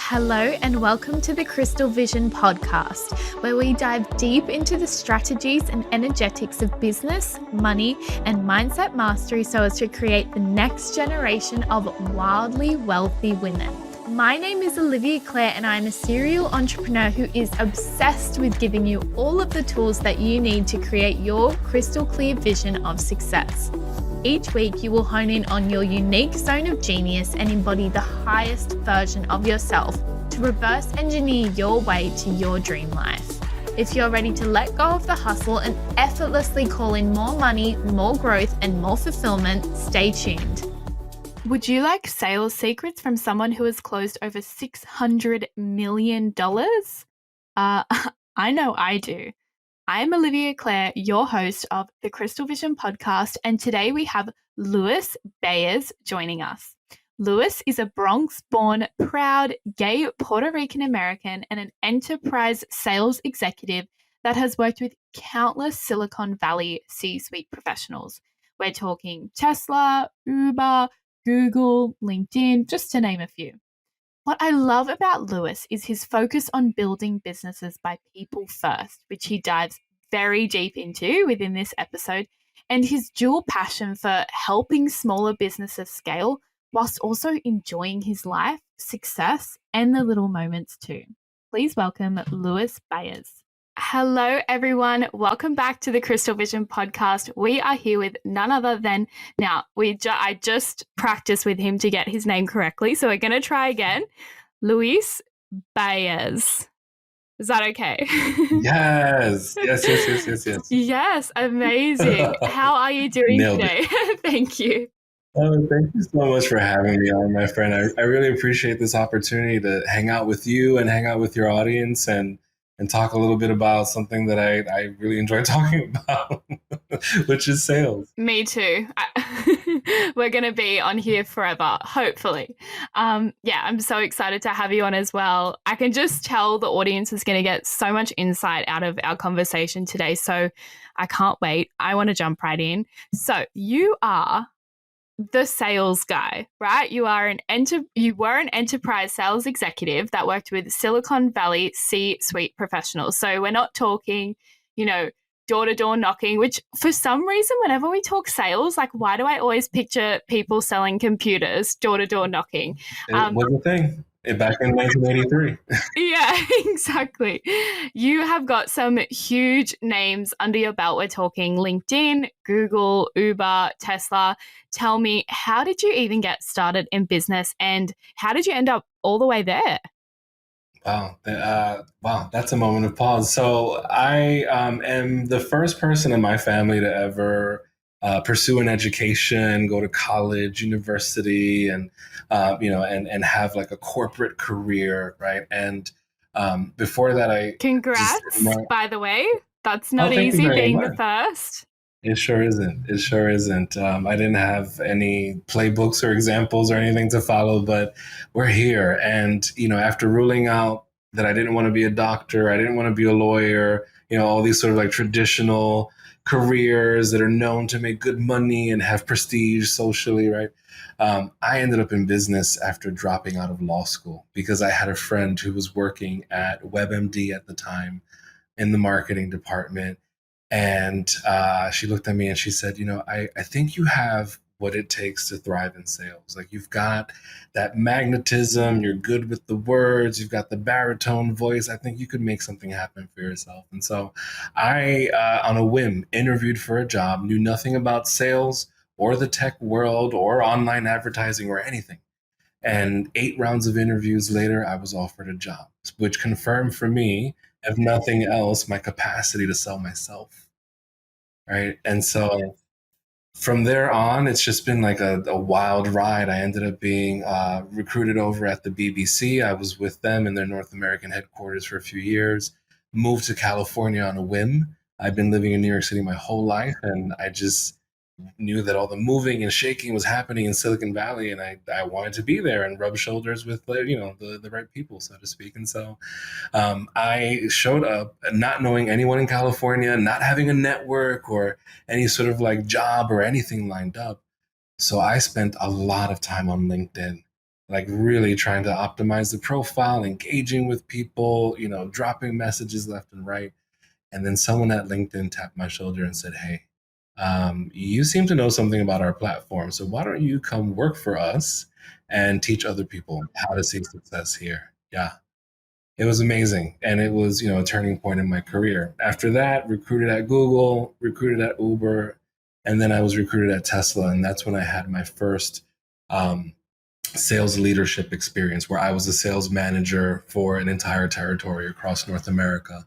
Hello and welcome to the Crystal Vision podcast, where we dive deep into the strategies and energetics of business, money, and mindset mastery so as to create the next generation of wildly wealthy women. My name is Olivia Clare and I'm a serial entrepreneur who is obsessed with giving you all of the tools that you need to create your crystal clear vision of success. Each week, you will hone in on your unique zone of genius and embody the highest version of yourself to reverse engineer your way to your dream life. If you're ready to let go of the hustle and effortlessly call in more money, more growth, and more fulfillment, stay tuned. Would you like sales secrets from someone who has closed over $600 million? I know I do. I'm Olivia Clare, your host of the Crystal Vision podcast, and today we have Luis Báez joining us. Luis is a Bronx-born, proud, gay Puerto Rican-American and an enterprise sales executive that has worked with countless Silicon Valley C-suite professionals. We're talking Tesla, Uber, Google, LinkedIn, just to name a few. What I love about Luis is his focus on building businesses by people first, which he dives very deep into within this episode, and his dual passion for helping smaller businesses scale whilst also enjoying his life, success, and the little moments too. Please welcome Luis Báez. Hello, everyone. Welcome back to the Crystal Vision podcast. We are here with none other than, I just practiced with him to get his name correctly, so we're going to try again. Luis Báez. Is that okay? Yes. Yes, amazing. How are you doing Nailed today? Thank you. Oh, thank you so much for having me on, my friend. I really appreciate this opportunity to hang out with you and hang out with your audience and talk a little bit about something that I really enjoy talking about, which is sales. Me too. We're going to be on here forever, hopefully. I'm so excited to have you on as well. I can just tell the audience is going to get so much insight out of our conversation today. So I can't wait. I want to jump right in. So you are the sales guy, right? You were an enterprise sales executive that worked with Silicon Valley C-suite professionals. So we're not talking, door-to-door knocking, which for some reason, whenever we talk sales, like why do I always picture people selling computers, door-to-door knocking? It was a thing back in 1983. Yeah, exactly. You have got some huge names under your belt. We're talking LinkedIn, Google, Uber, Tesla. Tell me, how did you even get started in business and how did you end up all the way there? Wow, that's a moment of pause. So I am the first person in my family to ever pursue an education, go to college, university, and have like a corporate career, right? And before that, Congrats, by the way. That's not easy being the first. It sure isn't. I didn't have any playbooks or examples or anything to follow, but we're here. And, after ruling out that I didn't want to be a doctor, I didn't want to be a lawyer, all these sort of like traditional careers that are known to make good money and have prestige socially, right? I ended up in business after dropping out of law school because I had a friend who was working at WebMD at the time in the marketing department. And she looked at me and she said, I think you have what it takes to thrive in sales. Like you've got that magnetism, you're good with the words, you've got the baritone voice. I think you could make something happen for yourself. And so I, on a whim, interviewed for a job, knew nothing about sales or the tech world or online advertising or anything. And 8 rounds of interviews later, I was offered a job, which confirmed for me, if nothing else, my capacity to sell myself. Right. And so from there on, it's just been like a wild ride. I ended up being recruited over at the BBC. I was with them in their North American headquarters for a few years, moved to California on a whim. I've been living in New York City my whole life, and I just knew that all the moving and shaking was happening in Silicon Valley, and I wanted to be there and rub shoulders with the right people, so to speak. And so I showed up not knowing anyone in California, not having a network or any sort of like job or anything lined up. So I spent a lot of time on LinkedIn like really trying to optimize the profile, engaging with people, dropping messages left and right. And then someone at LinkedIn tapped my shoulder and said, "Hey, you seem to know something about our platform. So why don't you come work for us and teach other people how to see success here?" Yeah. It was amazing. And it was, a turning point in my career. After that, recruited at Google, recruited at Uber, and then I was recruited at Tesla. And that's when I had my first um, sales leadership experience where I was a sales manager for an entire territory across North America.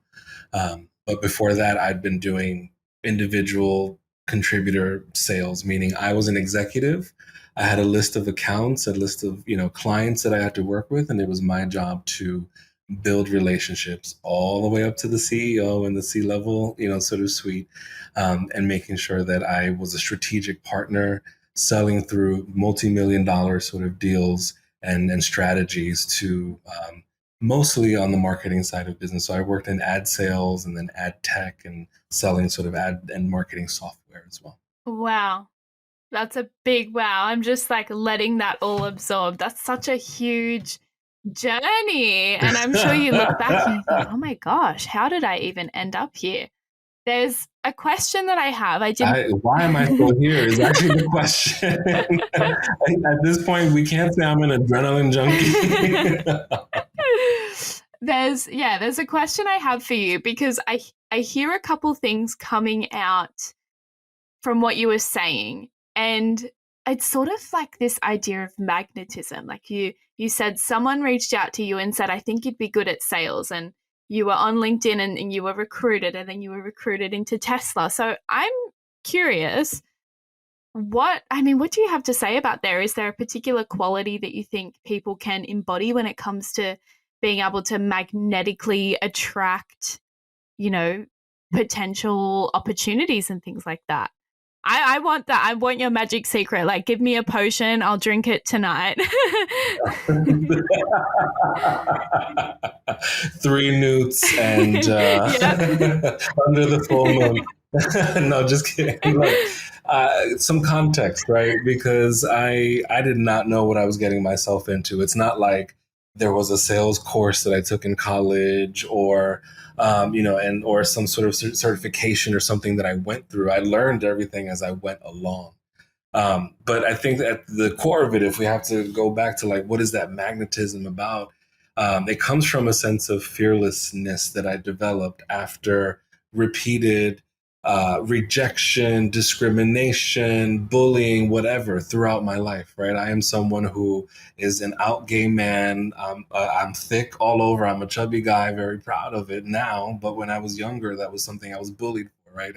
But before that, I'd been doing individual contributor sales, meaning I was an executive. I had a list of accounts, a list of clients that I had to work with, and it was my job to build relationships all the way up to the CEO and the C-level, sort of suite, and making sure that I was a strategic partner, selling through multi-million dollar sort of deals and strategies to mostly on the marketing side of business. So I worked in ad sales and then ad tech and selling sort of ad and marketing software as well. Wow. That's a big wow. I'm just like letting that all absorb. That's such a huge journey. And I'm sure you look back and you think, oh my gosh, how did I even end up here? There's a question that I have. Why am I still here is actually the question. At this point, we can't say I'm an adrenaline junkie. There's a question I have for you because I hear a couple things coming out from what you were saying, and it's sort of like this idea of magnetism. Like you said someone reached out to you and said, I think you'd be good at sales, and you were on LinkedIn and you were recruited, and then you were recruited into Tesla. So I'm curious, what do you have to say about there? Is there a particular quality that you think people can embody when it comes to being able to magnetically attract, potential opportunities and things like that? I want that. I want your magic secret. Like, give me a potion. I'll drink it tonight. 3 newts and under the full moon. No, just kidding. Look, some context, right? Because I did not know what I was getting myself into. It's not like there was a sales course that I took in college or or some sort of certification or something that I went through. I learned everything as I went along. But I think that at the core of it, if we have to go back to like, what is that magnetism about? It comes from a sense of fearlessness that I developed after repeated rejection, discrimination, bullying, whatever throughout my life, right? I am someone who is an out gay man. I'm thick all over. I'm a chubby guy, very proud of it now. But when I was younger, that was something I was bullied for, right?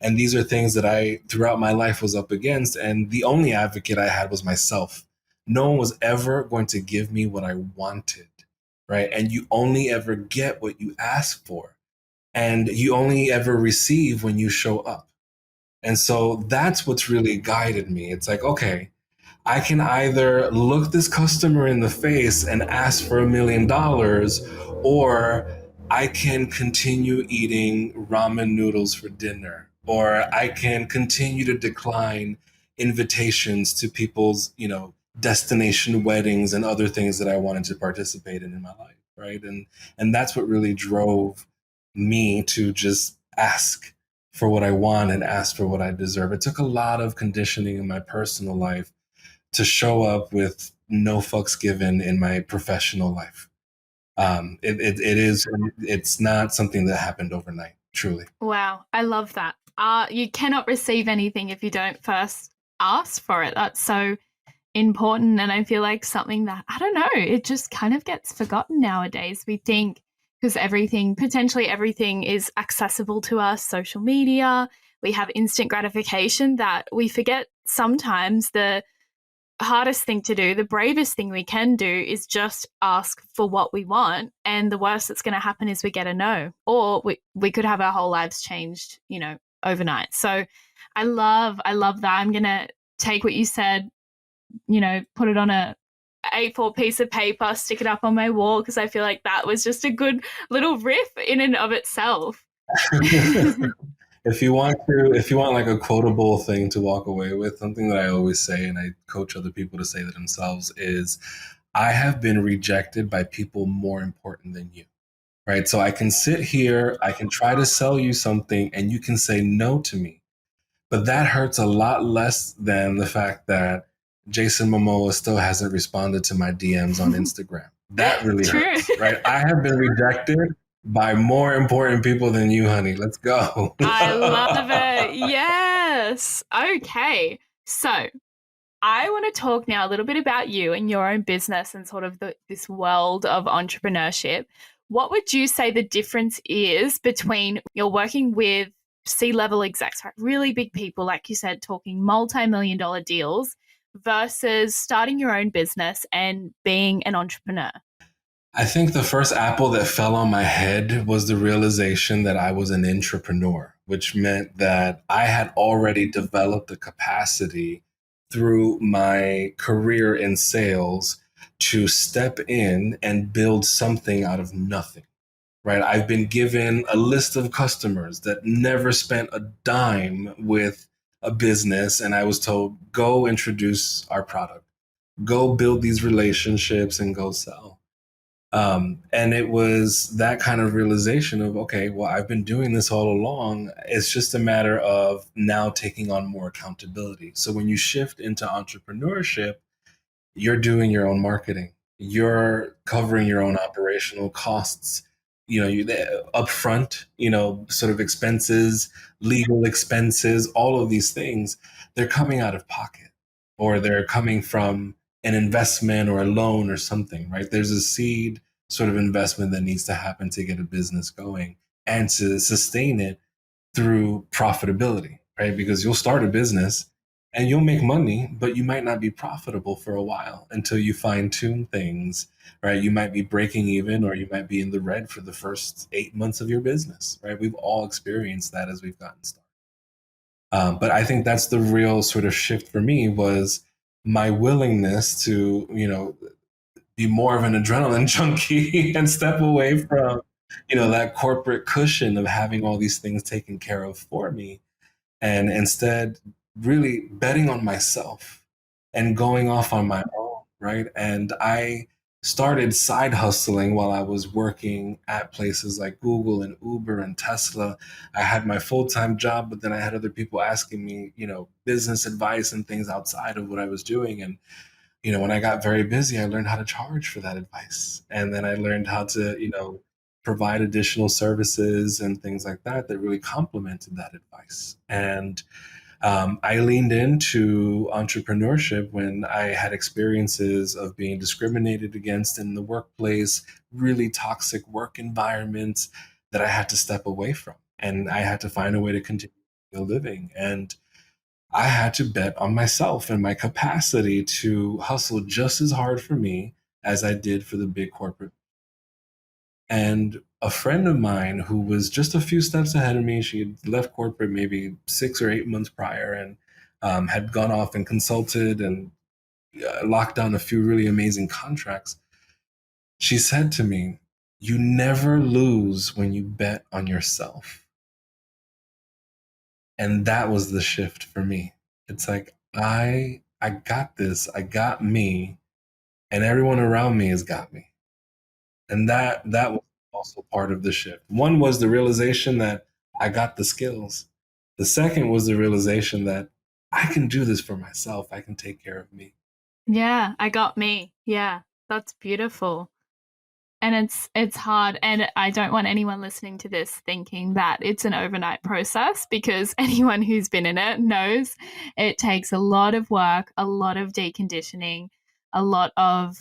And these are things that I, throughout my life, was up against. And the only advocate I had was myself. No one was ever going to give me what I wanted, right? And you only ever get what you ask for. And you only ever receive when you show up. And so that's what's really guided me. It's like, okay, I can either look this customer in the face and ask for $1 million, or I can continue eating ramen noodles for dinner, or I can continue to decline invitations to people's, destination weddings and other things that I wanted to participate in my life, right? And that's what really drove me to just ask for what I want and ask for what I deserve. It took a lot of conditioning in my personal life to show up with no fucks given in my professional life. It's not something that happened overnight, truly. Wow, I love that. You cannot receive anything if you don't first ask for it. That's so important. And I feel like something that, I don't know, it just kind of gets forgotten nowadays. We think because potentially everything is accessible to us, social media, we have instant gratification, that we forget sometimes the hardest thing to do, the bravest thing we can do is just ask for what we want. And the worst that's going to happen is we get a no, or we could have our whole lives changed, overnight. So I love that. I'm going to take what you said, put it on a A4 piece of paper, stick it up on my wall, because I feel like that was just a good little riff in and of itself. if you want like a quotable thing to walk away with, something that I always say and I coach other people to say to themselves is, I have been rejected by people more important than you. Right? So I can sit here, I can try to sell you something and you can say no to me. But that hurts a lot less than the fact that Jason Momoa still hasn't responded to my DMs on Instagram. That really True. hurts, right? I have been rejected by more important people than you, honey. Let's go. I love it. Yes. Okay. So I want to talk now a little bit about you and your own business and sort of this world of entrepreneurship. What would you say the difference is between you're working with C-level execs, right? Really big people, like you said, talking multi-million-dollar deals versus starting your own business and being an entrepreneur? I think the first apple that fell on my head was the realization that I was an entrepreneur, which meant that I had already developed the capacity through my career in sales to step in and build something out of nothing, right? I've been given a list of customers that never spent a dime with a business, and I was told, go introduce our product, go build these relationships, and go sell. And it was that kind of realization of, okay, well, I've been doing this all along. It's just a matter of now taking on more accountability. So when you shift into entrepreneurship, you're doing your own marketing, you're covering your own operational costs, you upfront, sort of expenses, legal expenses, all of these things, they're coming out of pocket or they're coming from an investment or a loan or something, right? There's a seed sort of investment that needs to happen to get a business going and to sustain it through profitability, right? Because you'll start a business and you'll make money, but you might not be profitable for a while until you fine tune things, right? You might be breaking even or you might be in the red for the first 8 months of your business, right? We've all experienced that as we've gotten started. But I think that's the real sort of shift for me was my willingness to, be more of an adrenaline junkie and step away from, that corporate cushion of having all these things taken care of for me and instead really betting on myself and going off on my own, right? And I started side hustling while I was working at places like Google and Uber and Tesla. I had my full-time job, but then I had other people asking me, business advice and things outside of what I was doing. And, when I got very busy, I learned how to charge for that advice. And then I learned how to, provide additional services and things like that that really complemented that advice. And I leaned into entrepreneurship when I had experiences of being discriminated against in the workplace, really toxic work environments that I had to step away from. And I had to find a way to continue living. And I had to bet on myself and my capacity to hustle just as hard for me as I did for the big corporate. And a friend of mine who was just a few steps ahead of me, she had left corporate maybe 6 or 8 months prior and had gone off and consulted and locked down a few really amazing contracts. She said to me, "You never lose when you bet on yourself." And that was the shift for me. It's like, I got this, I got me, and everyone around me has got me. And that was also part of the shift. One was the realization that I got the skills. The second was the realization that I can do this for myself. I can take care of me. Yeah, I got me. Yeah, that's beautiful. And it's hard, and I don't want anyone listening to this thinking that it's an overnight process, because anyone who's been in it knows it takes a lot of work, a lot of deconditioning, a lot of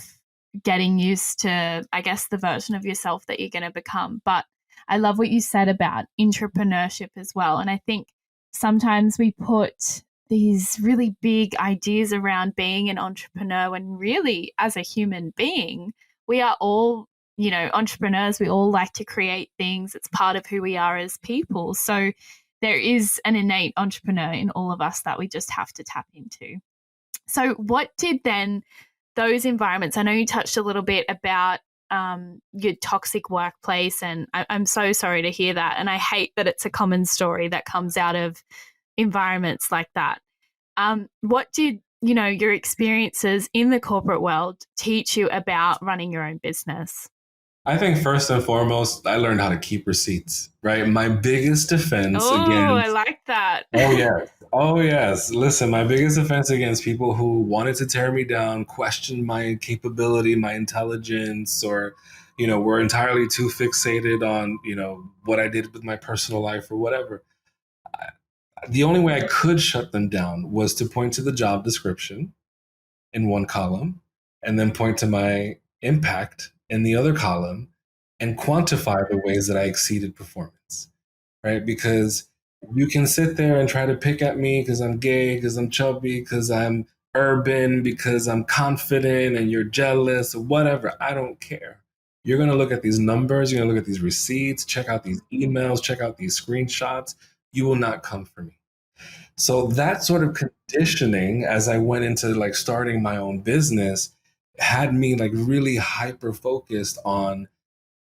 getting used to, I guess, the version of yourself that you're going to become. But I love what you said about entrepreneurship as well. And I think sometimes we put these really big ideas around being an entrepreneur when really, as a human being, we are all entrepreneurs. We all like to create things. It's part of who we are as people. So there is an innate entrepreneur in all of us that we just have to tap into. So what did then those environments, I know you touched a little bit about your toxic workplace. And I'm so sorry to hear that. And I hate that it's a common story that comes out of environments like that. What did, your experiences in the corporate world teach you about running your own business? I think first and foremost, I learned how to keep receipts, right? My biggest defense Oh, I against, like that. oh, yes. Oh, yes. Listen, my biggest offense against people who wanted to tear me down, questioned my capability, my intelligence, or, were entirely too fixated on, what I did with my personal life or whatever. The only way I could shut them down was to point to the job description in one column and then point to my impact in the other column and quantify the ways that I exceeded performance, right? Because you can sit there and try to pick at me because I'm gay, because I'm chubby, because I'm urban, because I'm confident and you're jealous or whatever. I don't care. You're going to look at these numbers, you're going to look at these receipts, check out these emails, check out these screenshots. You will not come for me. So that sort of conditioning as I went into like starting my own business had me like really hyper focused on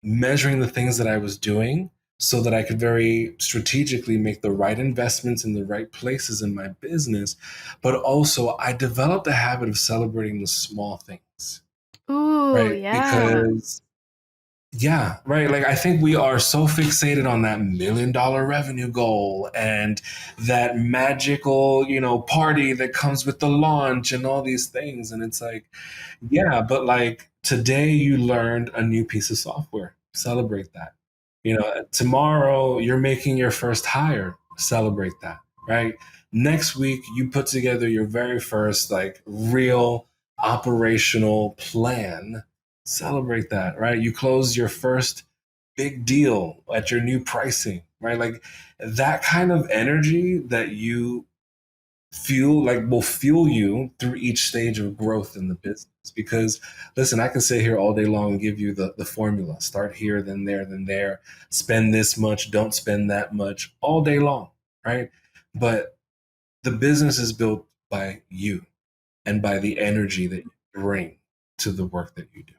measuring the things that I was doing so that I could very strategically make the right investments in the right places in my business. But also, I developed a habit of celebrating the small things, Ooh, right? yeah. Because yeah, right. Like I think we are so fixated on that $1 million revenue goal and that magical, party that comes with the launch and all these things. And it's like, yeah, but like today you learned a new piece of software. Celebrate that. Tomorrow you're making your first hire. Celebrate that, right? Next week you put together your very first like real operational plan. Celebrate that, right? You close your first big deal at your new pricing, right? Like that kind of energy that you fuel like will fuel you through each stage of growth in the business. Because listen, I can sit here all day long and give you the formula. Start here, then there, spend this much, don't spend that much all day long, right? But the business is built by you and by the energy that you bring to the work that you do.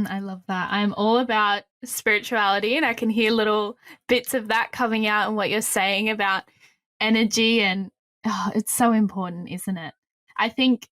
I love that. I'm all about spirituality, and I can hear little bits of that coming out in what you're saying about energy. And it's so important, isn't it? I think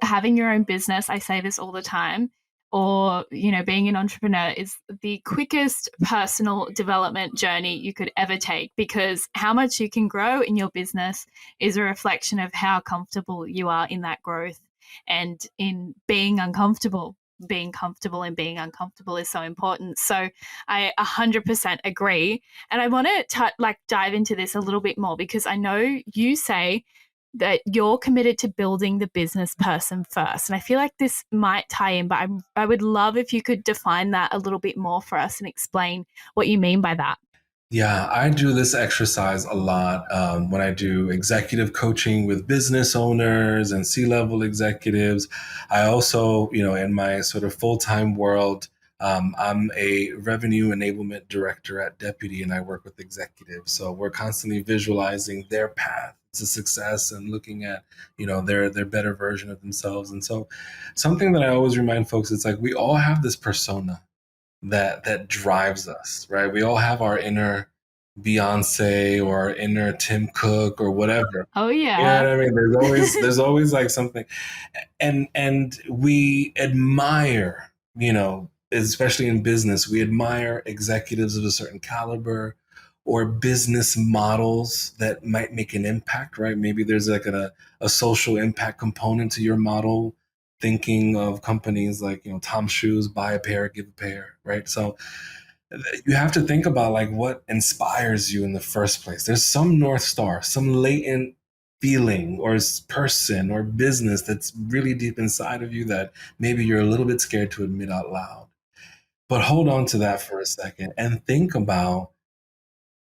having your own business, I say this all the time, or, being an entrepreneur is the quickest personal development journey you could ever take, because how much you can grow in your business is a reflection of how comfortable you are in that growth and in being uncomfortable. Being comfortable and being uncomfortable is so important. So I 100% agree. And I want to dive into this a little bit more, because I know you say that you're committed to building the business person first. And I feel like this might tie in, but I would love if you could define that a little bit more for us and explain what you mean by that. Yeah, I do this exercise a lot when I do executive coaching with business owners and C-level executives. I also, in my sort of full-time world, I'm a revenue enablement director at Deputy, and I work with executives. So we're constantly visualizing their path to success and looking at, their better version of themselves. And so something that I always remind folks, it's like we all have this persona that drives us, right? We all have our inner Beyonce or our inner Tim Cook or whatever. Oh, You know yeah. what I mean? There's always like something, and we admire, especially in business, we admire executives of a certain caliber or business models that might make an impact, right? Maybe there's like a social impact component to your model, thinking of companies like, Tom Shoes, buy a pair, give a pair, right? So you have to think about like what inspires you in the first place. There's some North Star, some latent feeling or person or business that's really deep inside of you that maybe you're a little bit scared to admit out loud. But hold on to that for a second and think about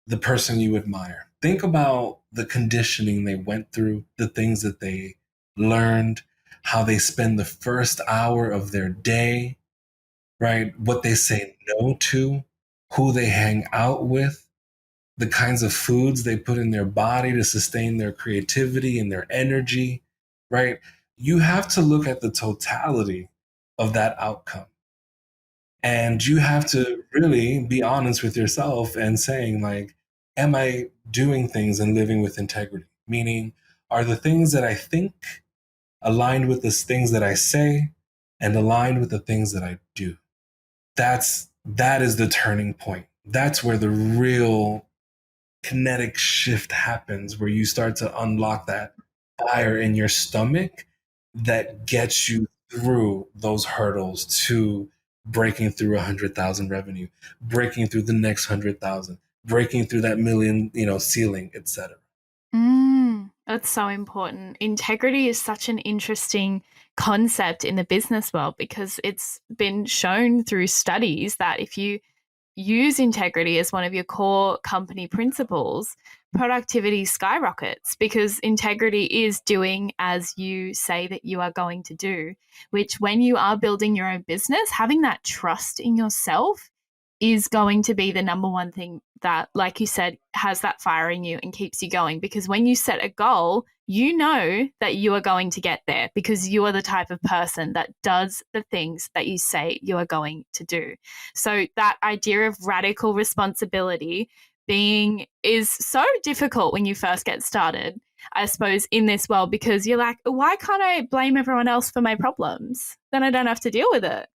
the person you admire. Think about the conditioning they went through, the things that they learned, how they spend the first hour of their day, right? What they say no to, who they hang out with, the kinds of foods they put in their body to sustain their creativity and their energy, right? You have to look at the totality of that outcome. And you have to really be honest with yourself and saying, like, am I doing things and living with integrity? Meaning, are the things that I think aligned with the things that I say and aligned with the things that I do? That is the turning point. That's where the real kinetic shift happens, where you start to unlock that fire in your stomach that gets you through those hurdles to breaking through 100,000 revenue, breaking through the next 100,000, breaking through that million, ceiling, etc. That's so important. Integrity is such an interesting concept in the business world because it's been shown through studies that if you use integrity as one of your core company principles, productivity skyrockets because integrity is doing as you say that you are going to do, which when you are building your own business, having that trust in yourself is going to be the number one thing that, like you said, has that fire in you and keeps you going. Because when you set a goal, you know that you are going to get there because you are the type of person that does the things that you say you are going to do. So that idea of radical responsibility being is so difficult when you first get started, I suppose, in this world, because you're like, why can't I blame everyone else for my problems? Then I don't have to deal with it.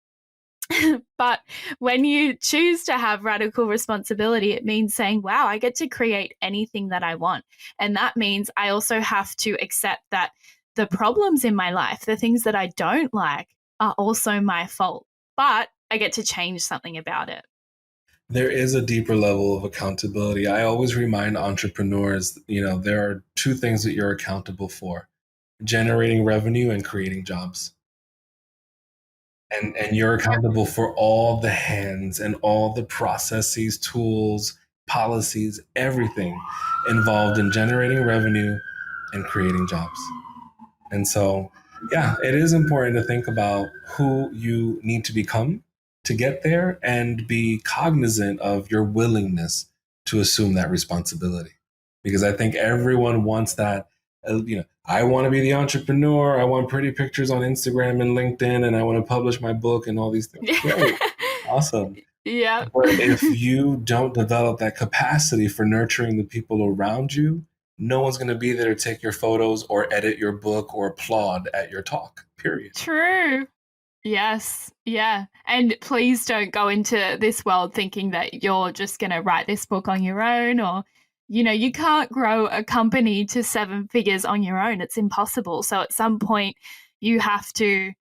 But when you choose to have radical responsibility, it means saying, wow, I get to create anything that I want. And that means I also have to accept that the problems in my life, the things that I don't like, are also my fault. But I get to change something about it. There is a deeper level of accountability. I always remind entrepreneurs, there are two things that you're accountable for: generating revenue and creating jobs. And you're accountable for all the hands and all the processes, tools, policies, everything involved in generating revenue and creating jobs. And so, yeah, it is important to think about who you need to become to get there and be cognizant of your willingness to assume that responsibility. Because I think everyone wants that. I want to be the entrepreneur. I want pretty pictures on Instagram and LinkedIn, and I want to publish my book and all these things. Great. Awesome. Yeah. But if you don't develop that capacity for nurturing the people around you, no one's going to be there to take your photos or edit your book or applaud at your talk, period. True. Yes. Yeah. And please don't go into this world thinking that you're just going to write this book on your own, or, you can't grow a company to 7 figures on your own. It's impossible. So at some point, you have to.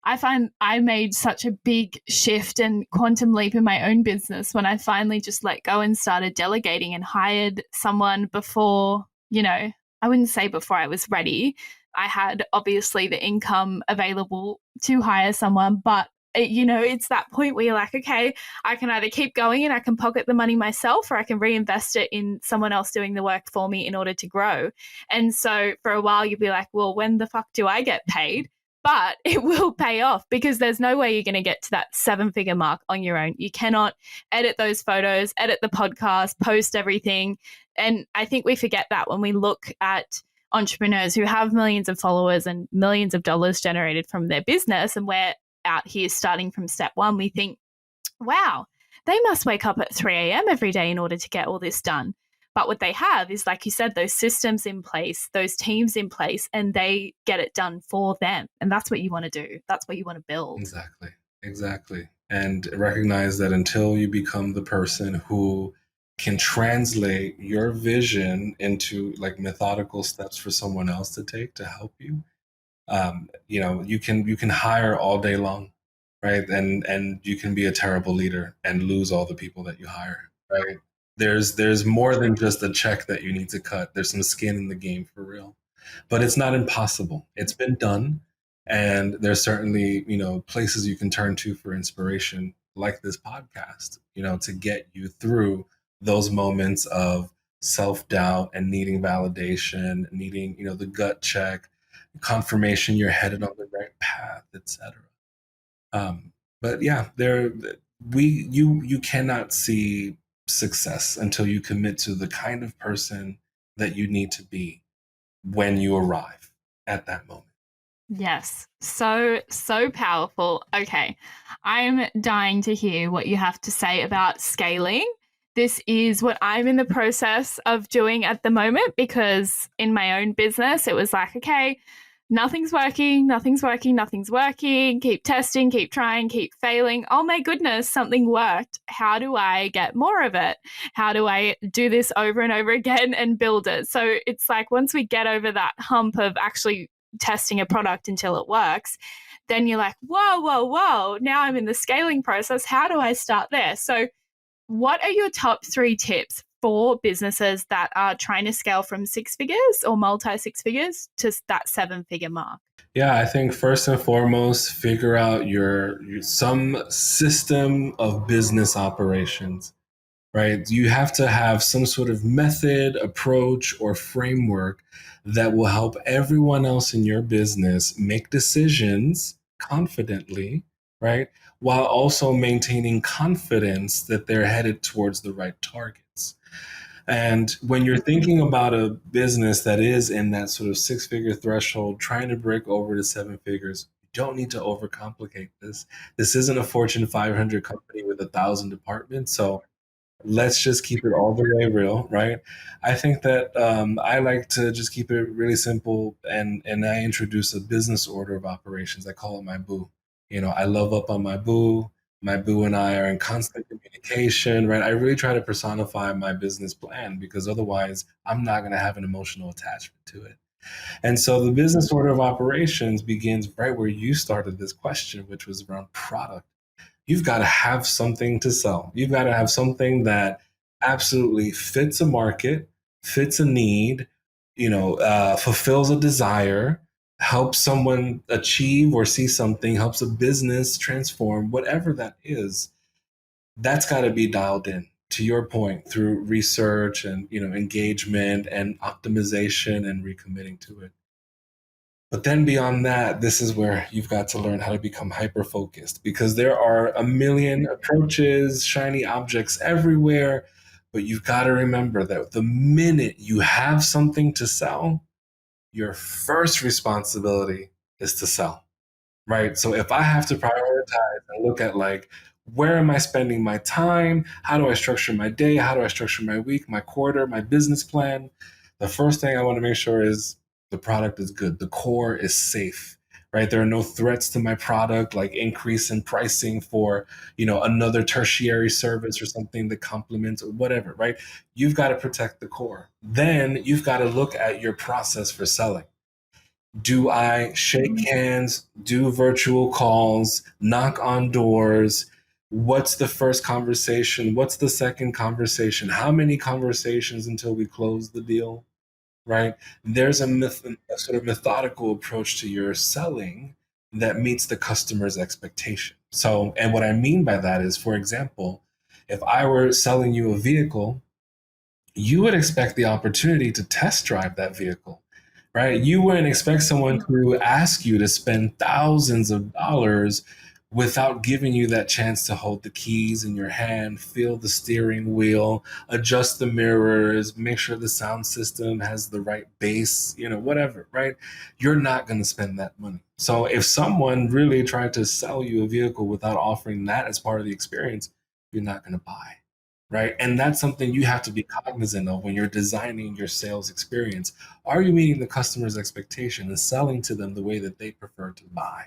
I find I made such a big shift and quantum leap in my own business when I finally just let go and started delegating and hired someone before, I wouldn't say before I was ready. I had obviously the income available to hire someone, but it's that point where you're like, okay, I can either keep going and I can pocket the money myself, or I can reinvest it in someone else doing the work for me in order to grow. And so for a while, you'll be like, well, when the fuck do I get paid? But it will pay off because there's no way you're going to get to that 7-figure mark on your own. You cannot edit those photos, edit the podcast, post everything. And I think we forget that when we look at entrepreneurs who have millions of followers and millions of dollars generated from their business, and we're out here starting from step one, we think, wow, they must wake up at 3 a.m. every day in order to get all this done. But what they have is, like you said, those systems in place, those teams in place, and they get it done for them. And that's what you want to do. That's what you want to build. Exactly. And recognize that until you become the person who can translate your vision into like methodical steps for someone else to take to help you, you can hire all day long, right? And you can be a terrible leader and lose all the people that you hire, right? There's more than just a check that you need to cut. There's some skin in the game for real. But it's not impossible. It's been done. And there's certainly, places you can turn to for inspiration, like this podcast, to get you through those moments of self-doubt and needing validation, needing, the gut check, confirmation you're headed on the right path, etc. But yeah, you cannot see success until you commit to the kind of person that you need to be when you arrive at that moment. Yes, so powerful. Okay, I'm dying to hear what you have to say about scaling. This is what I'm in the process of doing at the moment because in my own business, it was like, okay, nothing's working, nothing's working, nothing's working. Keep testing, keep trying, keep failing. Oh my goodness, something worked. How do I get more of it? How do I do this over and over again and build it? So it's like once we get over that hump of actually testing a product until it works, then you're like, whoa, whoa, whoa, now I'm in the scaling process. How do I start there? So, what are your top 3 tips for businesses that are trying to scale from 6 figures or multi 6 figures to that 7 figure mark? Yeah, I think first and foremost, figure out your some system of business operations, right? You have to have some sort of method, approach, or framework that will help everyone else in your business make decisions confidently, right? While also maintaining confidence that they're headed towards the right targets. And when you're thinking about a business that is in that sort of 6 figure threshold, trying to break over to 7 figures, you don't need to overcomplicate this. This isn't a Fortune 500 company with 1,000 departments. So let's just keep it all the way real, right? I think that I like to just keep it really simple, and I introduce a business order of operations. I call it my boo. I love up on my boo. My boo and I are in constant communication, right? I really try to personify my business plan because otherwise I'm not going to have an emotional attachment to it. And so the business order of operations begins right where you started this question, which was around product. You've got to have something to sell. You've got to have something that absolutely fits a market, fits a need, fulfills a desire, helps someone achieve or see something, helps a business transform, whatever that is. That's got to be dialed in. To your point, through research and engagement and optimization and recommitting to it. But then beyond that, this is where you've got to learn how to become hyper focused because there are a million approaches, shiny objects everywhere. But you've got to remember that the minute you have something to sell, your first responsibility is to sell, right? So if I have to prioritize and look at like, where am I spending my time? How do I structure my day? How do I structure my week, my quarter, my business plan? The first thing I want to make sure is the product is good. The core is safe, right? There are no threats to my product, like increase in pricing for, another tertiary service or something that complements or whatever, right? You've got to protect the core. Then you've got to look at your process for selling. Do I shake hands, do virtual calls, knock on doors? What's the first conversation? What's the second conversation? How many conversations until we close the deal? Right? There's a sort of methodical approach to your selling that meets the customer's expectation. So, and what I mean by that is, for example, if I were selling you a vehicle, you would expect the opportunity to test drive that vehicle, right? You wouldn't expect someone to ask you to spend thousands of dollars without giving you that chance to hold the keys in your hand, feel the steering wheel, adjust the mirrors, make sure the sound system has the right bass, whatever, right? You're not going to spend that money. So if someone really tried to sell you a vehicle without offering that as part of the experience, you're not going to buy, right? And that's something you have to be cognizant of when you're designing your sales experience. Are you meeting the customer's expectation and selling to them the way that they prefer to buy?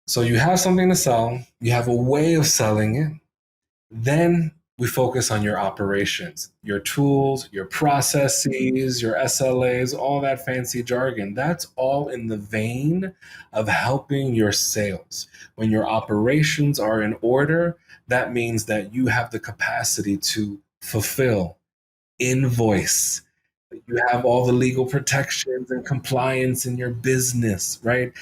So you have something to sell, you have a way of selling it. Then we focus on your operations, your tools, your processes, your SLAs, all that fancy jargon. That's all in the vein of helping your sales. When your operations are in order, that means that you have the capacity to fulfill, invoice. You have all the legal protections and compliance in your business, right?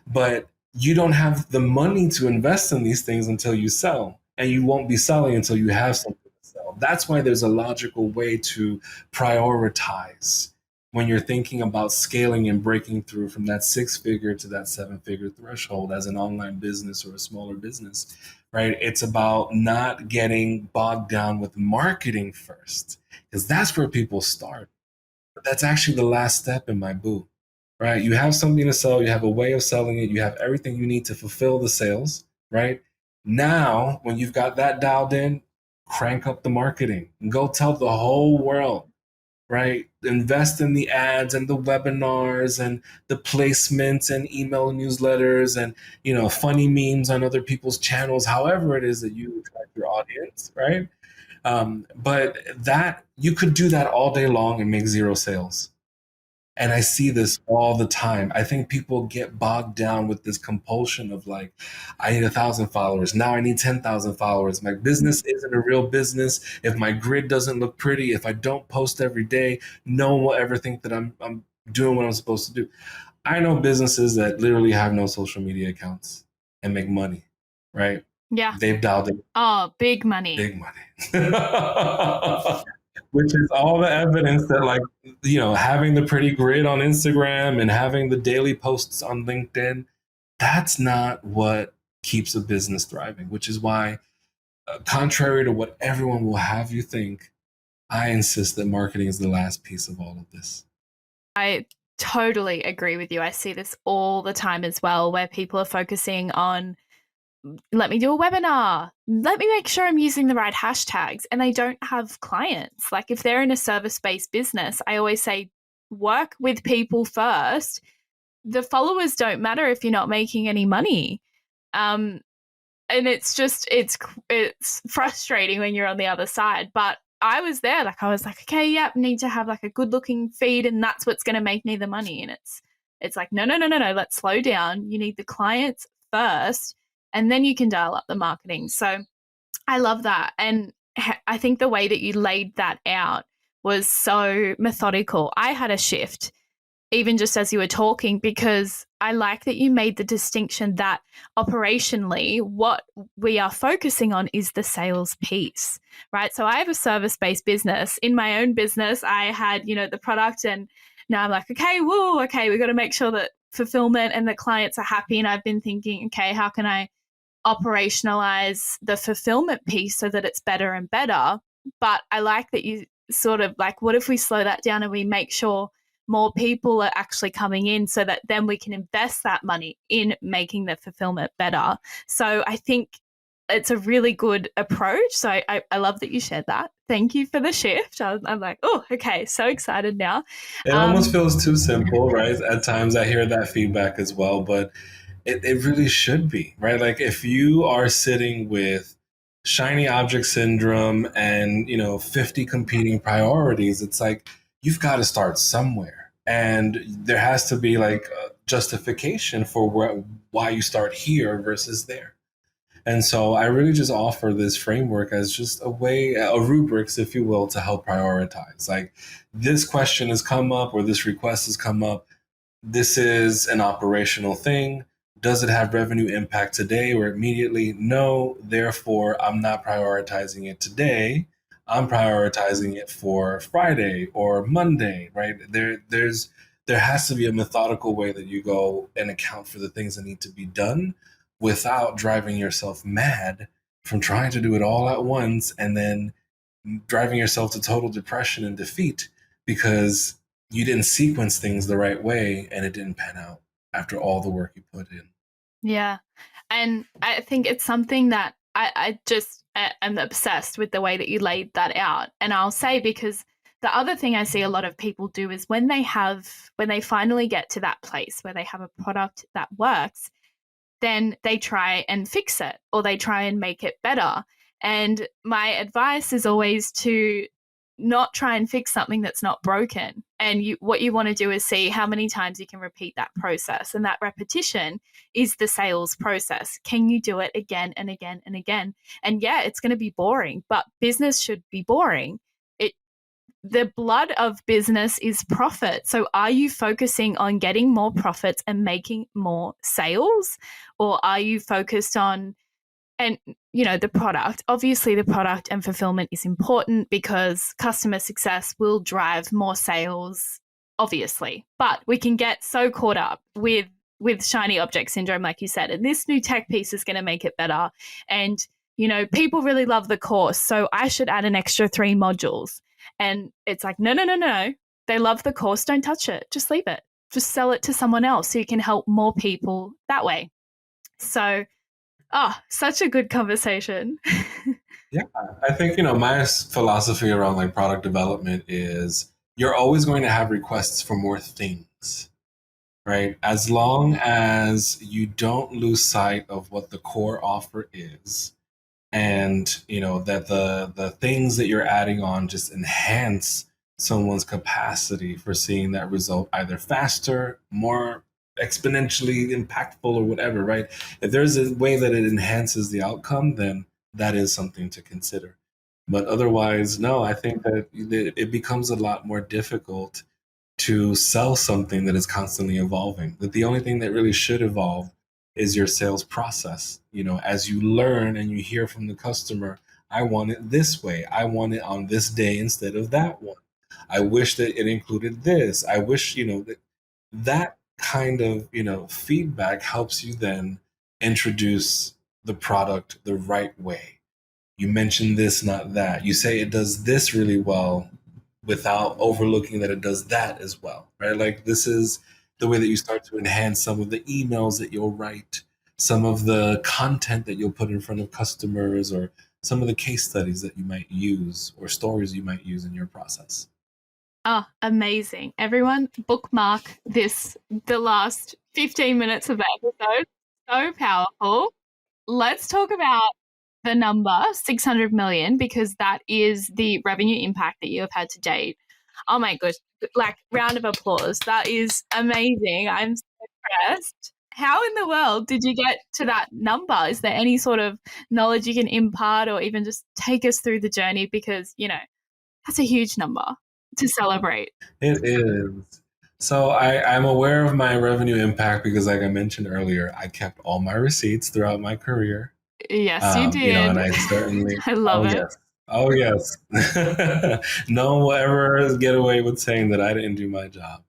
But you don't have the money to invest in these things until you sell, and you won't be selling until you have something to sell. That's why there's a logical way to prioritize when you're thinking about scaling and breaking through from that 6 figure to that 7 figure threshold as an online business or a smaller business, right? It's about not getting bogged down with marketing first, because that's where people start. But that's actually the last step in my boo. right? You have something to sell, you have a way of selling it, you have everything you need to fulfill the sales, right? Now, when you've got that dialed in, crank up the marketing and go tell the whole world, right? Invest in the ads and the webinars and the placements and email newsletters and, funny memes on other people's channels, however it is that you attract your audience, right? But that you could do that all day long and make zero sales. And I see this all the time. I think people get bogged down with this compulsion of like, I need 1,000 followers. Now I need 10,000 followers. My business isn't a real business. If my grid doesn't look pretty, if I don't post every day, no one will ever think that I'm doing what I'm supposed to do. I know businesses that literally have no social media accounts and make money, right? Yeah. They've dialed in. Oh, big money. Big money. Which is all the evidence that, like, having the pretty grid on Instagram and having the daily posts on LinkedIn, that's not what keeps a business thriving, which is why, contrary to what everyone will have you think, I insist that marketing is the last piece of all of this. I totally agree with you. I see this all the time as well, where people are focusing on, let me do a webinar, let me make sure I'm using the right hashtags, and they don't have clients. Like if they're in a service-based business, I always say work with people first. The followers don't matter if you're not making any money. And it's just, it's frustrating when you're on the other side. But I was there, like I was like, okay, yep, need to have like a good looking feed, and that's what's going to make me the money. And it's like, no, let's slow down. You need the clients first, and then you can dial up the marketing. So I love that. And I think the way that you laid that out was so methodical. I had a shift even just as you were talking, because I like that you made the distinction that operationally what we are focusing on is the sales piece, right? So I have a service-based business. In my own business, I had, the product, and now I'm like, okay, we got to make sure that fulfillment and the clients are happy. And I've been thinking, okay, how can I operationalize the fulfillment piece so that it's better and better? But I like that you sort of like, what if we slow that down and we make sure more people are actually coming in, so that then we can invest that money in making the fulfillment better. So I think it's a really good approach. So I love that you shared that. Thank you for the shift. I'm like, oh, okay, so excited now. It almost feels too simple, right? At times I hear that feedback as well, but it really should be, right? Like if you are sitting with shiny object syndrome and, 50 competing priorities, it's like, you've got to start somewhere. And there has to be like a justification for why you start here versus there. And so I really just offer this framework as just a way, a rubrics, if you will, to help prioritize. Like this question has come up or this request has come up. This is an operational thing. Does it have revenue impact today or immediately? No. Therefore, I'm not prioritizing it today. I'm prioritizing it for Friday or Monday, right? There has to be a methodical way that you go and account for the things that need to be done without driving yourself mad from trying to do it all at once and then driving yourself to total depression and defeat because you didn't sequence things the right way and it didn't pan out after all the work you put in. Yeah. And I think it's something that I just am obsessed with the way that you laid that out. And I'll say, because the other thing I see a lot of people do is when they finally get to that place where they have a product that works, then they try and fix it or they try and make it better. And my advice is always to not try and fix something that's not broken. And what you want to do is see how many times you can repeat that process. And that repetition is the sales process. Can you do it again and again and again? And yeah, it's going to be boring, but business should be boring. The blood of business is profit. So are you focusing on getting more profits and making more sales? Or are you focused on, and the product? Obviously the product and fulfillment is important because customer success will drive more sales, obviously. But we can get so caught up with shiny object syndrome, like you said, and this new tech piece is going to make it better. And, people really love the course, so I should add an extra 3 modules. And it's like, no. They love the course. Don't touch it. Just leave it. just sell it to someone else so you can help more people that way. So, such a good conversation. Yeah, I think, my philosophy around like product development is you're always going to have requests for more things, right? As long as you don't lose sight of what the core offer is, and that the things that you're adding on just enhance someone's capacity for seeing that result either faster, more exponentially impactful, or whatever, right? If there's a way that it enhances the outcome, then that is something to consider. But otherwise, no, I think that it becomes a lot more difficult to sell something that is constantly evolving. That the only thing that really should evolve is your sales process. As you learn and you hear from the customer, I want it this way. I want it on this day instead of that one. I wish that it included this. I wish, that kind of, feedback helps you then introduce the product the right way. You mention this, not that. You say it does this really well without overlooking that it does that as well, right? Like this is the way that you start to enhance some of the emails that you'll write, some of the content that you'll put in front of customers, or some of the case studies that you might use or stories you might use in your process. Oh, amazing. Everyone bookmark this, the last 15 minutes of the episode. So powerful. Let's talk about the number 600 million, because that is the revenue impact that you have had to date. Oh my gosh, like round of applause. That is amazing. I'm so impressed. How in the world did you get to that number? Is there any sort of knowledge you can impart, or even just take us through the journey? Because, that's a huge number to celebrate. It is. So I'm aware of my revenue impact because, like I mentioned earlier, I kept all my receipts throughout my career. Yes, you did. And I certainly, I love it. yes. Oh, yes. No one will ever get away with saying that I didn't do my job.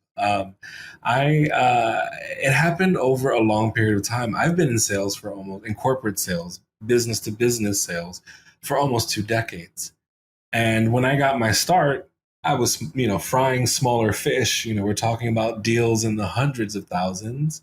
It happened over a long period of time. I've been in sales in corporate sales, business to business sales for almost 2 decades. And when I got my start, I was, frying smaller fish. We're talking about deals in the hundreds of thousands.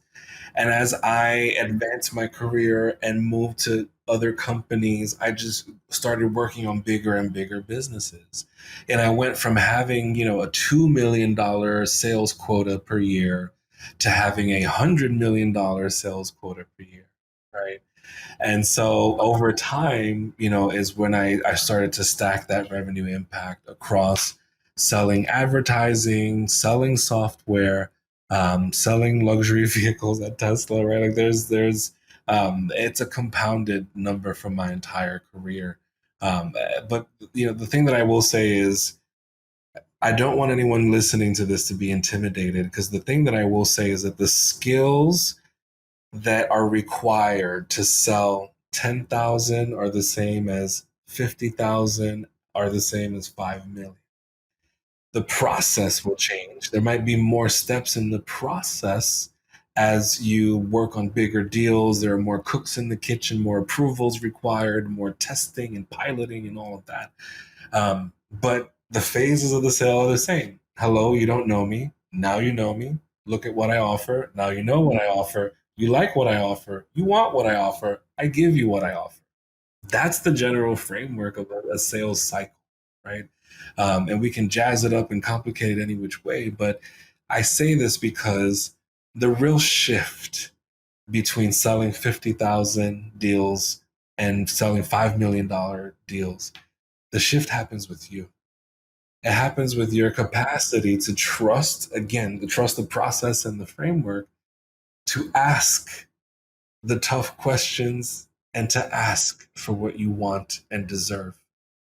And as I advanced my career and moved to other companies, I just started working on bigger and bigger businesses. And I went from having, a $2 million sales quota per year to having a $100 million sales quota per year, right? And so over time, is when I started to stack that revenue impact across selling advertising, selling software, selling luxury vehicles at Tesla, right? Like there's it's a compounded number from my entire career. But the thing that I will say is I don't want anyone listening to this to be intimidated, because the thing that I will say is that the skills that are required to sell 10,000 are the same as 50,000, are the same as 5 million. The process will change. There might be more steps in the process as you work on bigger deals. There are more cooks in the kitchen, more approvals required, more testing and piloting and all of that. But the phases of the sale are the same. Hello, you don't know me. Now you know me. Look at what I offer. Now you know what I offer. You like what I offer. You want what I offer. I give you what I offer. That's the general framework of a sales cycle, right? And we can jazz it up and complicate it any which way. But I say this because the real shift between selling 50,000 deals and selling $5 million deals, the shift happens with you. It happens with your capacity to trust the process and the framework, to ask the tough questions and to ask for what you want and deserve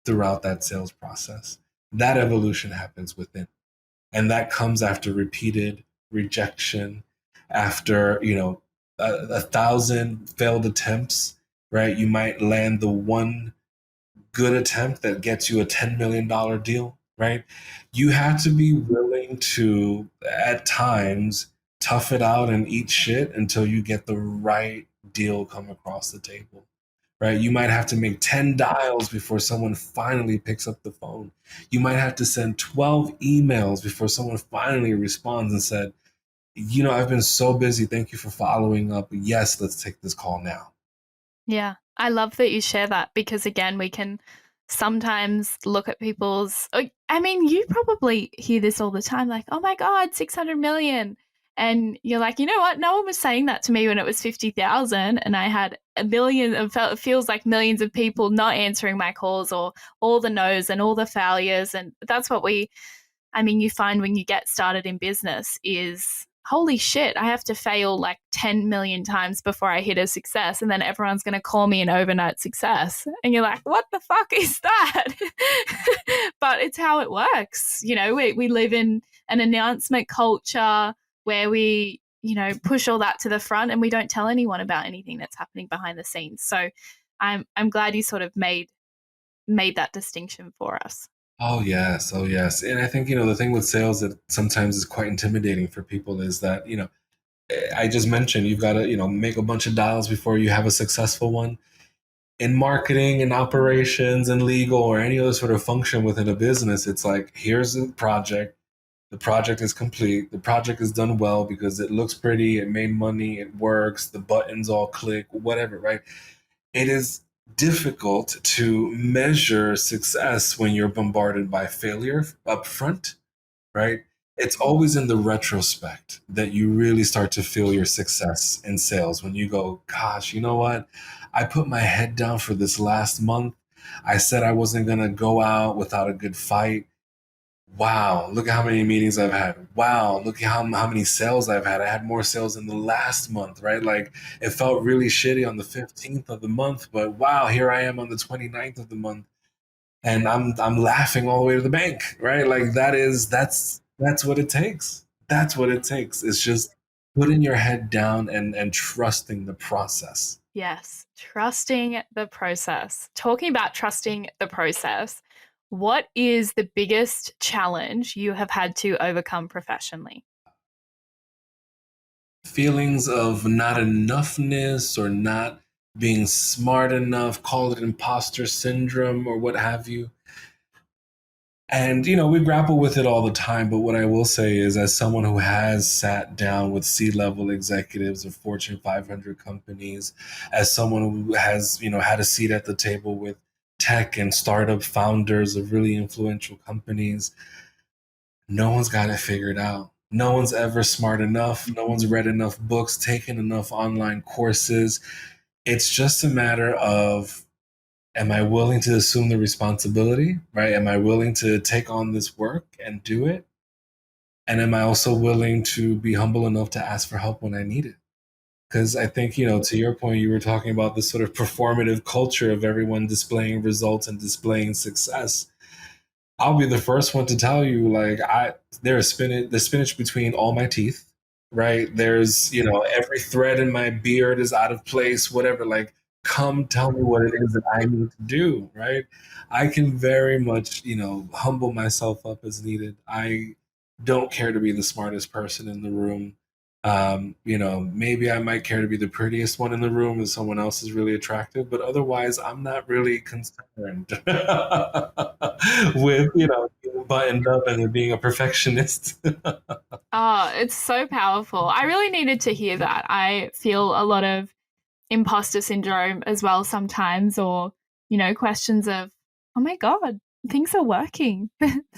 throughout that sales process. That evolution happens within. And that comes after repeated rejection, after, 1,000 failed attempts, right? You might land the one good attempt that gets you a $10 million deal, right? You have to be willing to, at times, tough it out and eat shit until you get the right deal come across the table, right? You might have to make 10 dials before someone finally picks up the phone. You might have to send 12 emails before someone finally responds and said, I've been so busy. Thank you for following up. Yes, let's take this call now. Yeah, I love that you share that because, again, we can sometimes look at people's. I mean, you probably hear this all the time, like, oh my God, 600 million. And you're like, you know what? No one was saying that to me when it was 50,000. And I had a million of, it feels like millions of people not answering my calls, or all the no's and all the failures. And that's what you find when you get started in business is, holy shit, I have to fail like 10 million times before I hit a success. And then everyone's going to call me an overnight success. And you're like, what the fuck is that? But it's how it works. We live in an announcement culture where we, push all that to the front and we don't tell anyone about anything that's happening behind the scenes. So I'm glad you sort of made that distinction for us. Oh yes, oh yes. And I think, the thing with sales that sometimes is quite intimidating for people is that, I just mentioned you've got to, make a bunch of dials before you have a successful one. In marketing and operations and legal or any other sort of function within a business, it's like, here's a project. The project is complete. The project is done well because it looks pretty, it made money, it works, the buttons all click, whatever, right? It is difficult to measure success when you're bombarded by failure up front, right? It's always in the retrospect that you really start to feel your success in sales when you go, gosh, you know what? I put my head down for this last month. I said I wasn't going to go out without a good fight. Wow, look at how many meetings I've had. Wow, look at how many sales I've had. I had more sales in the last month, right? Like it felt really shitty on the 15th of the month, but wow, here I am on the 29th of the month and I'm laughing all the way to the bank, right? Like that's what it takes. That's what it takes. It's just putting your head down and trusting the process. Yes, trusting the process. Talking about trusting the process, what is the biggest challenge you have had to overcome professionally? Feelings of not enoughness or not being smart enough, call it imposter syndrome or what have you. And, we grapple with it all the time. But what I will say is, as someone who has sat down with C-level executives of Fortune 500 companies, as someone who has, had a seat at the table with tech and startup founders of really influential companies, no one's got it figured out. No one's ever smart enough. No one's read enough books, taken enough online courses. It's just a matter of, am I willing to assume the responsibility, right? Am I willing to take on this work and do it? And am I also willing to be humble enough to ask for help when I need it? Because I think, to your point, you were talking about this sort of performative culture of everyone displaying results and displaying success. I'll be the first one to tell you, like, there's spinach between all my teeth, right? There's, every thread in my beard is out of place, whatever. Like, come tell me what it is that I need to do, right? I can very much, humble myself up as needed. I don't care to be the smartest person in the room. Maybe I might care to be the prettiest one in the room and someone else is really attractive, but otherwise I'm not really concerned with, being buttoned up and being a perfectionist. Oh, it's so powerful. I really needed to hear that. I feel a lot of imposter syndrome as well sometimes, or, questions of, oh my God, things are working.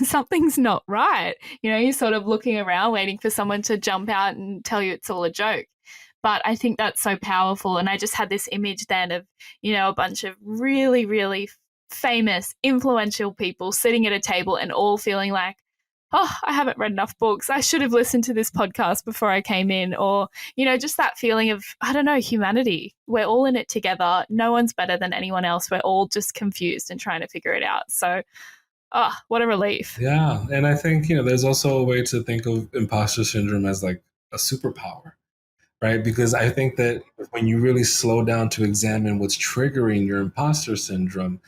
Something's not right. You're sort of looking around waiting for someone to jump out and tell you it's all a joke. But I think that's so powerful. And I just had this image then of, a bunch of really, really famous, influential people sitting at a table and all feeling like, oh, I haven't read enough books. I should have listened to this podcast before I came in. Or, just that feeling of, I don't know, humanity. We're all in it together. No one's better than anyone else. We're all just confused and trying to figure it out. So, oh, what a relief. Yeah. And I think, there's also a way to think of imposter syndrome as like a superpower, right? Because I think that when you really slow down to examine what's triggering your imposter syndrome,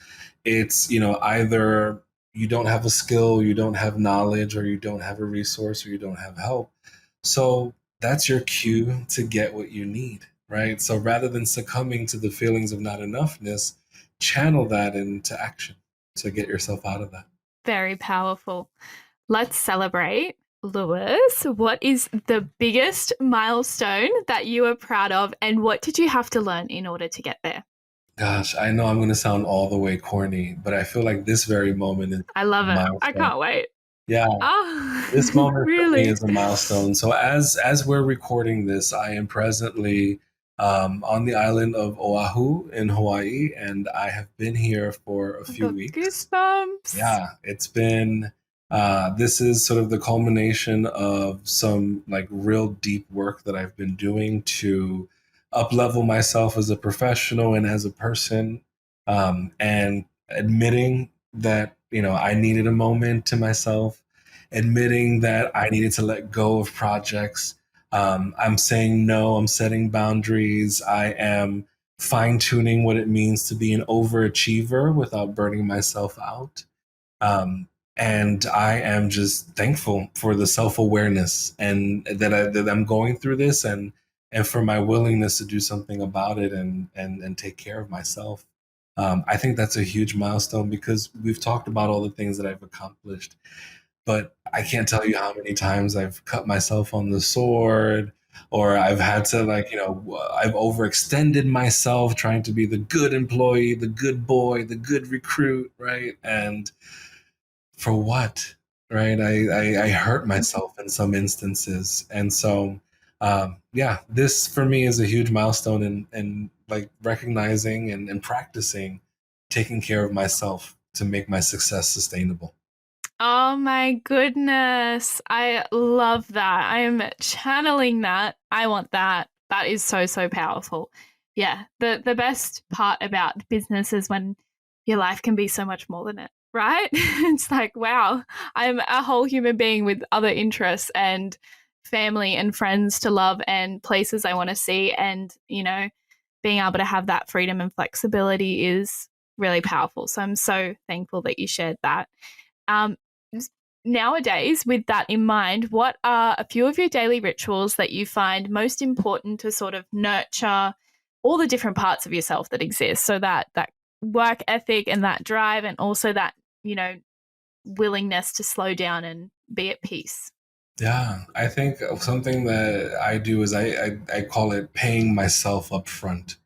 it's, either you don't have a skill, you don't have knowledge, or you don't have a resource, or you don't have help. So that's your cue to get what you need, right? So rather than succumbing to the feelings of not enoughness, channel that into action to get yourself out of that. Very powerful. Let's celebrate. Lewis, what is the biggest milestone that you are proud of, and what did you have to learn in order to get there? Gosh, I know I'm going to sound all the way corny, but I feel like this very moment is I love a it. I milestone. can't wait. Yeah, this Oh, moment for me really? is a milestone. So as we're recording this, I am presently on the island of Oahu in Hawaii, and I have been here for a I've few got weeks. goosebumps. Yeah, it's been this is sort of the culmination of some like real deep work that I've been doing to up level myself as a professional and as a person, and admitting that I needed a moment to myself, admitting that I needed to let go of projects. I'm saying no, I'm setting boundaries, I am fine tuning what it means to be an overachiever without burning myself out. Um, and I am just thankful for the self awareness and that I'm going through this, and for my willingness to do something about it, and take care of myself. I think that's a huge milestone because we've talked about all the things that I've accomplished, but I can't tell you how many times I've cut myself on the sword, or I've had to, like, I've overextended myself trying to be the good employee, the good boy, the good recruit, right? And for what? Right? I hurt myself in some instances. And so, yeah, this for me is a huge milestone in like recognizing and practicing taking care of myself to make my success sustainable. Oh my goodness. I love that. I am channeling that. I want that. That is so, so powerful. Yeah. The best part about business is when your life can be so much more than it, right? It's like, wow, I'm a whole human being with other interests and family and friends to love and places I want to see. And, being able to have that freedom and flexibility is really powerful. So I'm so thankful that you shared that. Um, Nowadays, with that in mind, what are a few of your daily rituals that you find most important to sort of nurture all the different parts of yourself that exist? So that work ethic and that drive, and also that, willingness to slow down and be at peace. Yeah, I think something that I do is I call it paying myself up front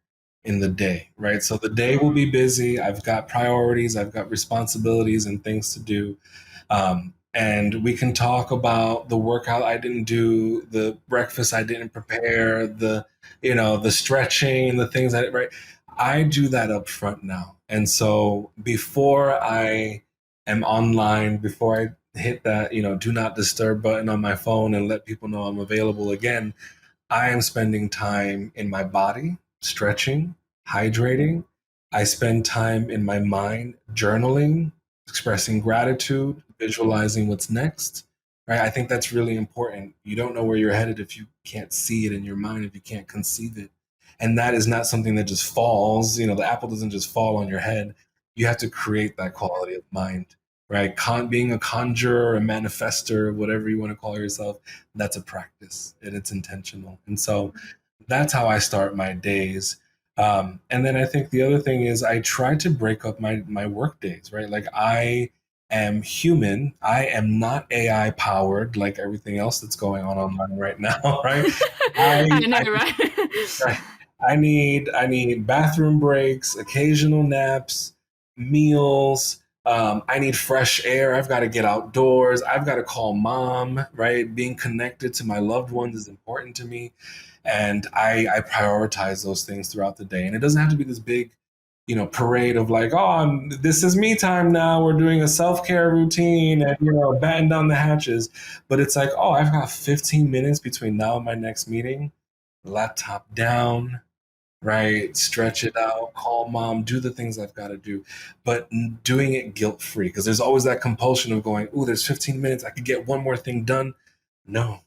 in the day, right? So the day will be busy. I've got priorities, I've got responsibilities and things to do. And we can talk about the workout I didn't do, the breakfast I didn't prepare, the stretching and the things that, right? I do that up front now. And so before I am online, before I hit that, do not disturb button on my phone and let people know I'm available again, I am spending time in my body, stretching, hydrating. I spend time in my mind, journaling, expressing gratitude, visualizing what's next. Right? I think that's really important. You don't know where you're headed if you can't see it in your mind, if you can't conceive it. And that is not something that just falls. The apple doesn't just fall on your head. You have to create that quality of mind, right? Being a conjurer, a manifester, whatever you want to call yourself, that's a practice and it's intentional. And so that's how I start my days. And then I think the other thing is I try to break up my work days, right? Like, I am human. I am not AI powered like everything else that's going on online right now, right? I, I know, I right? Right. I need bathroom breaks, occasional naps, meals. I need fresh air. I've got to get outdoors. I've got to call mom, right? Being connected to my loved ones is important to me. And I prioritize those things throughout the day. And it doesn't have to be this big, parade of like, oh, this is me time now. We're doing a self-care routine and, batten down the hatches. But it's like, oh, I've got 15 minutes between now and my next meeting. Laptop down, right? Stretch it out, call mom, do the things I've got to do, but doing it guilt free, because there's always that compulsion of going, "Ooh, there's 15 minutes. I could get one more thing done." No,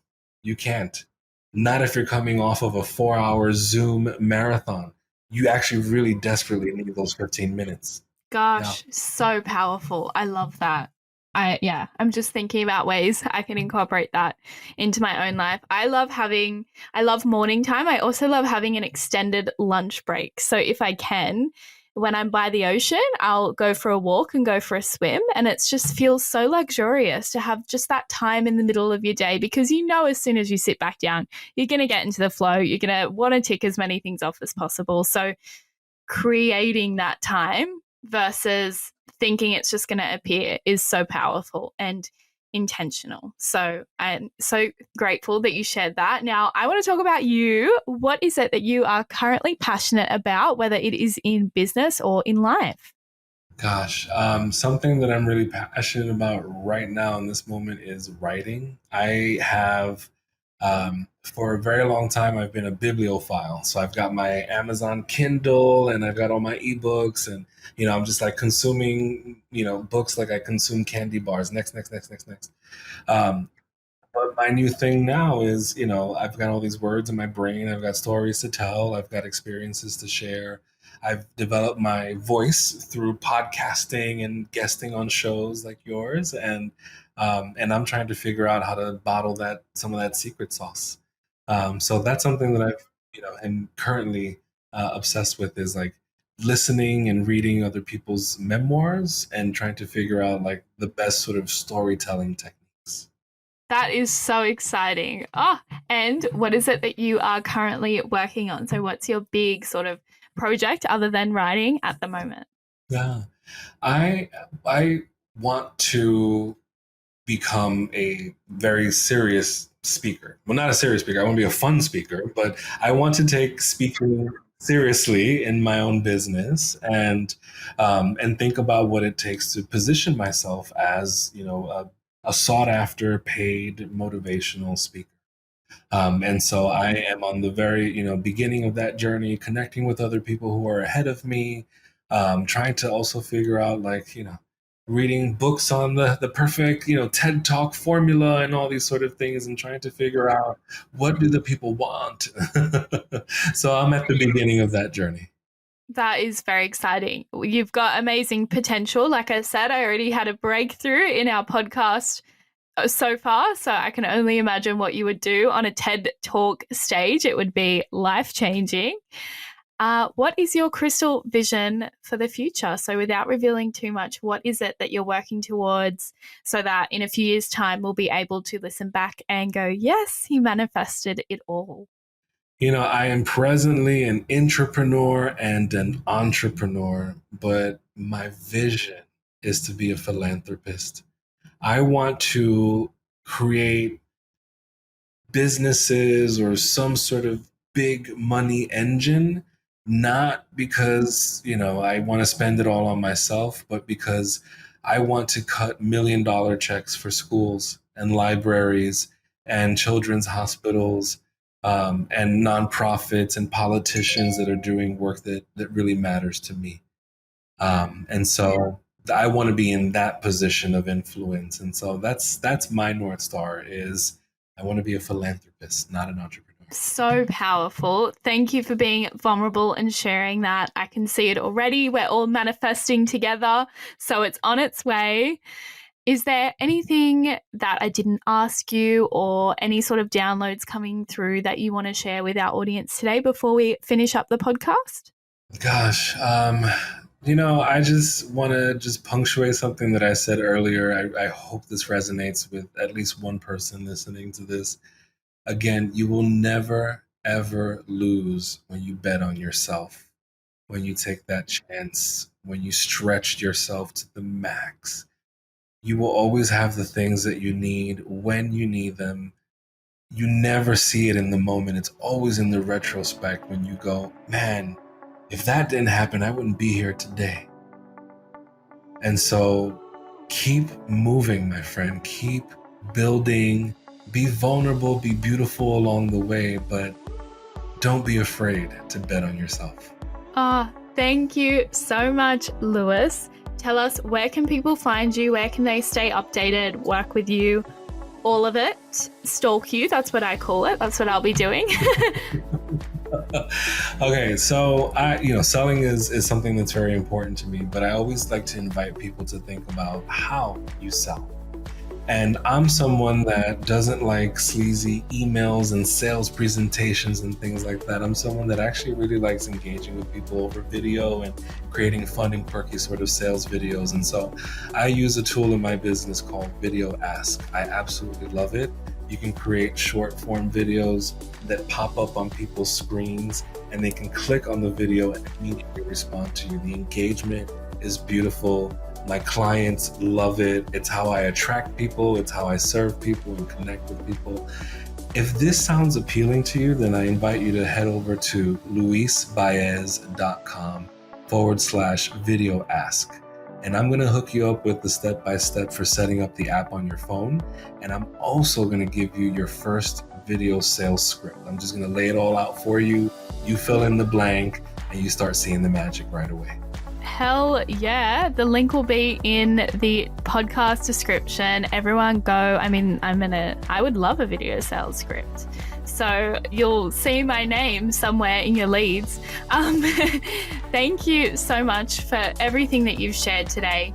you can't. Not if you're coming off of a 4-hour Zoom marathon. You actually really desperately need those 15 minutes. Yeah. Gosh, so powerful. I love that. I'm just thinking about ways I can incorporate that into my own life. I love morning time. I also love having an extended lunch break. So if I can, when I'm by the ocean, I'll go for a walk and go for a swim. And it just feels so luxurious to have just that time in the middle of your day, because as soon as you sit back down, you're going to get into the flow. You're going to want to tick as many things off as possible. So creating that time versus thinking it's just going to appear is so powerful and intentional. So I'm so grateful that you shared that. Now, I want to talk about you. What is it that you are currently passionate about, whether it is in business or in life? Gosh, something that I'm really passionate about right now in this moment is writing. I have, for a very long time, I've been a bibliophile. So I've got my Amazon Kindle and I've got all my ebooks, and I'm just like consuming, books like I consume candy bars. Next. Um, but my new thing now is, I've got all these words in my brain. I've got stories to tell. I've got experiences to share. I've developed my voice through podcasting and guesting on shows like yours, and I'm trying to figure out how to bottle some of that secret sauce. So that's something that am currently obsessed with, is like listening and reading other people's memoirs and trying to figure out like the best sort of storytelling techniques. That is so exciting. And what is it that you are currently working on? So what's your big sort of project other than writing at the moment? Yeah, I want to become a very serious speaker. Well, not a serious speaker. I want to be a fun speaker, but I want to take speaking seriously in my own business, and think about what it takes to position myself as a sought after paid motivational speaker. And so I am on the very, beginning of that journey, connecting with other people who are ahead of me, trying to also figure out reading books on the perfect, TED Talk formula and all these sort of things, and trying to figure out what do the people want. So I'm at the beginning of that journey. That is very exciting. You've got amazing potential. Like I said, I already had a breakthrough in our podcast so far, so I can only imagine what you would do on a TED Talk stage. It would be life-changing. What is your crystal vision for the future? So without revealing too much, what is it that you're working towards so that in a few years' time we'll be able to listen back and go, yes, you manifested it all? I am presently an intrapreneur and an entrepreneur, but my vision is to be a philanthropist. I want to create businesses or some sort of big money engine, not because, I want to spend it all on myself, but because I want to cut $1 million checks for schools and libraries and children's hospitals, and nonprofits and politicians that are doing work that really matters to me. And so I want to be in that position of influence. And so that's my North Star, is I want to be a philanthropist, not an entrepreneur. So powerful. Thank you for being vulnerable and sharing that. I can see it already. We're all manifesting together, so it's on its way. Is there anything that I didn't ask you, or any sort of downloads coming through that you want to share with our audience today before we finish up the podcast? Gosh, I just want to just punctuate something that I said earlier. I hope this resonates with at least one person listening to this. Again, you will never, ever lose when you bet on yourself, when you take that chance, when you stretch yourself to the max. You will always have the things that you need when you need them. You never see it in the moment. It's always in the retrospect when you go, man, if that didn't happen, I wouldn't be here today. And so keep moving, my friend. Keep building. Be vulnerable, be beautiful along the way, but don't be afraid to bet on yourself. Thank you so much, Luis. Tell us, where can people find you? Where can they stay updated, work with you? All of it. Stalk you. That's what I call it. That's what I'll be doing. Okay, so selling is something that's very important to me, but I always like to invite people to think about how you sell. And I'm someone that doesn't like sleazy emails and sales presentations and things like that. I'm someone that actually really likes engaging with people over video and creating fun and quirky sort of sales videos. And so I use a tool in my business called Video Ask. I absolutely love it. You can create short form videos that pop up on people's screens and they can click on the video and immediately respond to you. The engagement is beautiful. My clients love it. It's how I attract people. It's how I serve people and connect with people. If this sounds appealing to you, then I invite you to head over to luisbaez.com/video ask. And I'm going to hook you up with the step-by-step for setting up the app on your phone. And I'm also going to give you your first video sales script. I'm just going to lay it all out for you. You fill in the blank and you start seeing the magic right away. Hell yeah. The link will be in the podcast description. Everyone go. I mean, I would love a video sales script. So you'll see my name somewhere in your leads. Thank you so much for everything that you've shared today.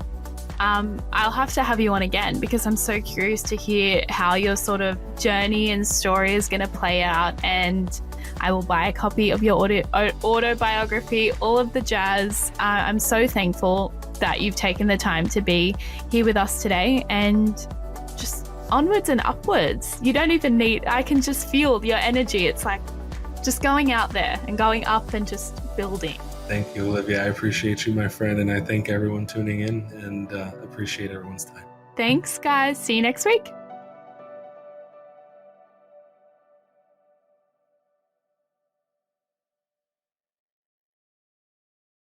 I'll have to have you on again because I'm so curious to hear how your sort of journey and story is going to play out, and I will buy a copy of your autobiography, all of the jazz. I'm so thankful that you've taken the time to be here with us today, and just onwards and upwards. You don't even need, I can just feel your energy. It's like just going out there and going up and just building. Thank you, Olivia. I appreciate you, my friend, and I thank everyone tuning in and appreciate everyone's time. Thanks, guys. See you next week.